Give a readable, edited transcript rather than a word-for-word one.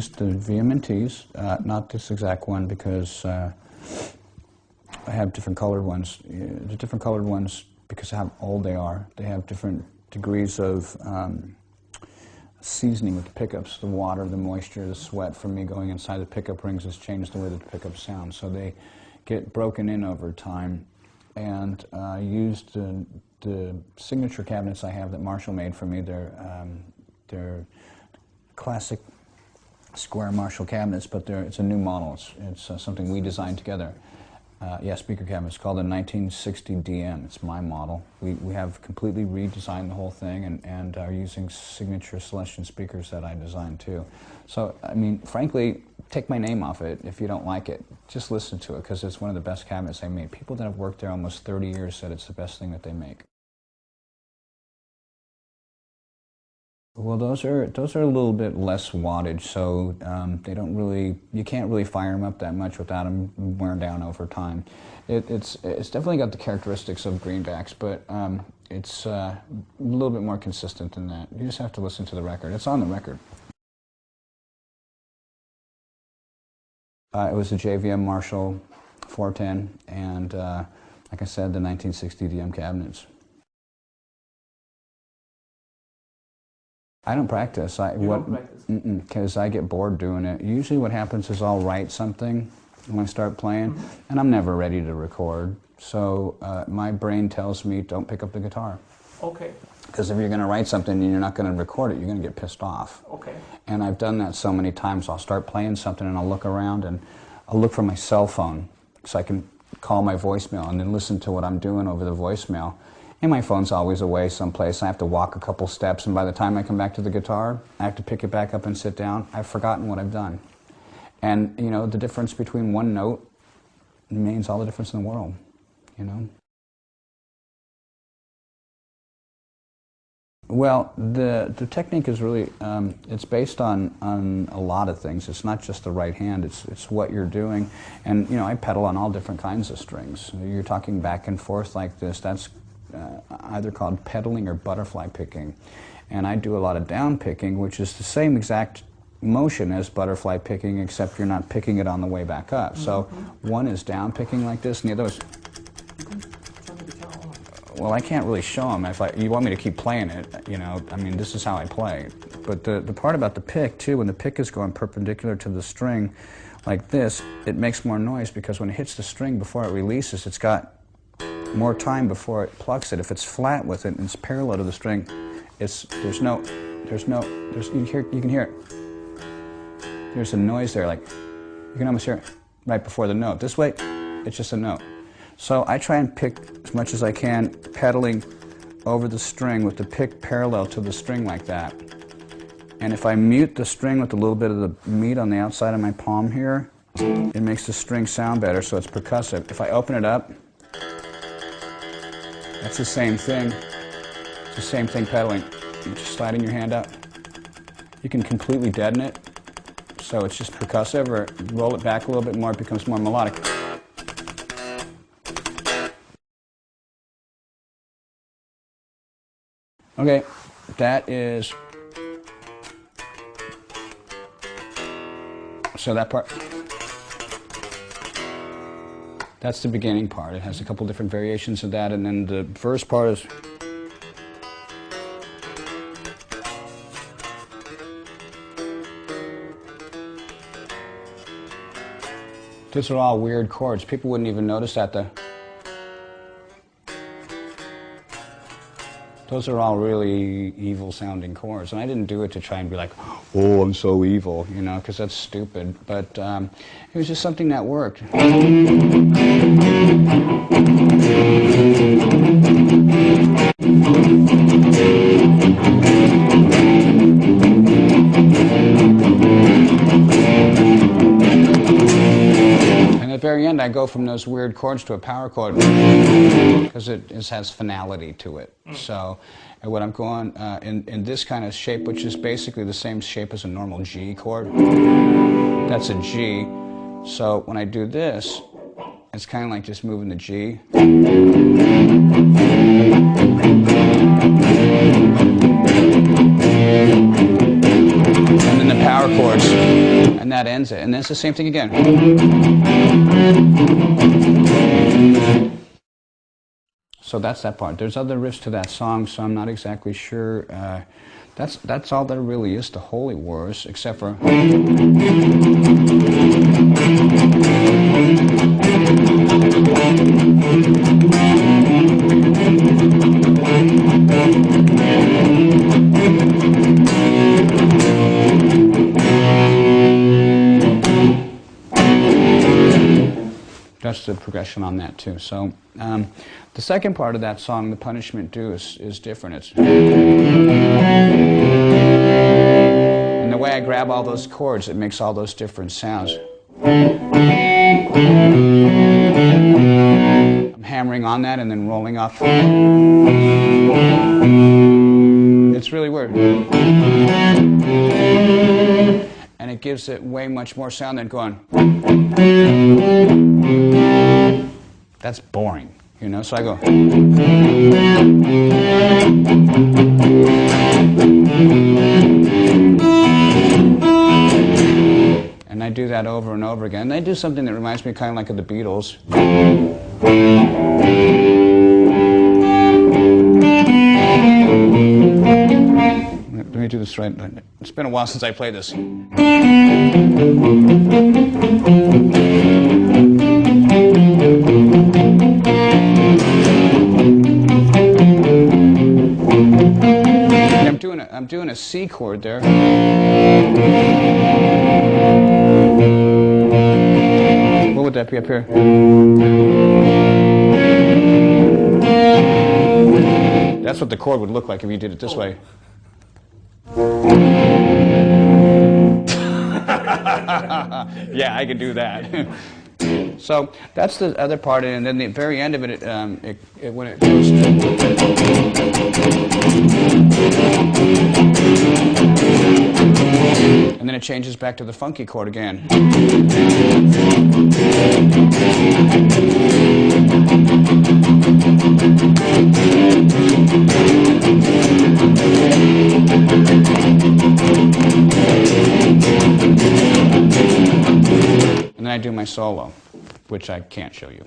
used the VMNTs, not this exact one because I have different colored ones. The different colored ones, because of how old they are, they have different degrees of seasoning with the pickups. The water, the moisture, the sweat from me going inside the pickup rings has changed the way that the pickups sound. So they get broken in over time. And I used the signature cabinets I have that Marshall made for me. They're classic square Marshall cabinets, but it's a new model. It's something we designed together. Yeah, speaker cabinet. It's called a 1960 DM. It's my model. We have completely redesigned the whole thing and are using signature Celestion speakers that I designed too. So, I mean, frankly, take my name off it if you don't like it. Just listen to it because it's one of the best cabinets they made. People that have worked there almost 30 years said it's the best thing that they make. Well, those are a little bit less wattage, so they don't really, you can't really fire them up that much without them wearing down over time. It's definitely got the characteristics of greenbacks, but it's a little bit more consistent than that. You just have to listen to the record. It's on the record. It was a JVM Marshall 410, and like I said, the 1960 DM cabinets. I don't practice. Because I get bored doing it. Usually what happens is I'll write something when I start playing, and I'm never ready to record. So my brain tells me, don't pick up the guitar. Okay. Because if you're going to write something and you're not going to record it, you're going to get pissed off. Okay. And I've done that so many times. I'll start playing something and I'll look around and I'll look for my cell phone so I can call my voicemail and then listen to what I'm doing over the voicemail. And my phone's always away someplace. I have to walk a couple steps, and by the time I come back to the guitar, I have to pick it back up and sit down. I've forgotten what I've done. And, you know, the difference between one note means all the difference in the world, you know? Well, the technique is really, it's based on a lot of things. It's not just the right hand, it's what you're doing. And, you know, I pedal on all different kinds of strings. You're talking back and forth like this, that's either called pedaling or butterfly picking. And I do a lot of down picking, which is the same exact motion as butterfly picking, except you're not picking it on the way back up. So one is down picking like this, and the other is... Well, I can't really show them. If you want me to keep playing it, you know, I mean, this is how I play. But the part about the pick, too, when the pick is going perpendicular to the string like this, it makes more noise because when it hits the string before it releases, it's got more time before it plucks it. If it's flat with it and it's parallel to the string, you can hear it. There's a noise there, like, you can almost hear it right before the note. This way, it's just a note. So I try and pick as much as I can, pedaling over the string with the pick parallel to the string like that. And if I mute the string with a little bit of the meat on the outside of my palm here, it makes the string sound better, so it's percussive. If I open it up, that's the same thing. It's the same thing pedaling. You're just sliding your hand up. You can completely deaden it, so it's just percussive, or roll it back a little bit more, it becomes more melodic. Okay, that is, so that part, that's the beginning part. It has a couple different variations of that, and then the verse part is, these are all weird chords. People wouldn't even notice that. Those are all really evil-sounding chords, and I didn't do it to try and be like, oh, I'm so evil, you know, because that's stupid. But it was just something that worked. At the very end, I go from those weird chords to a power chord because it has finality to it. So what I'm going in this kind of shape, which is basically the same shape as a normal G chord, that's a G. So when I do this, it's kind of like just moving the G. And then the power chords, and that ends it. And then it's the same thing again. So that's that part. There's other riffs to that song, so I'm not exactly sure. That's all there really is to Holy Wars, except for... That's the progression on that too. So the second part of that song, The Punishment Due, is different. It's, and the way I grab all those chords, it makes all those different sounds. I'm hammering on that and then rolling off. It's really weird. And it gives it way much more sound than going. That's boring, you know, so I go. And I do that over and over again. And I do something that reminds me kind of like of the Beatles. Let me do this right. It's been a while since I played this. I'm doing a C chord there. What would that be up here? That's what the chord would look like if you did it this way. Yeah, I could do that. So that's the other part, and then the very end of it, when it goes, and then it changes back to the funky chord again. And then I do my solo, which I can't show you.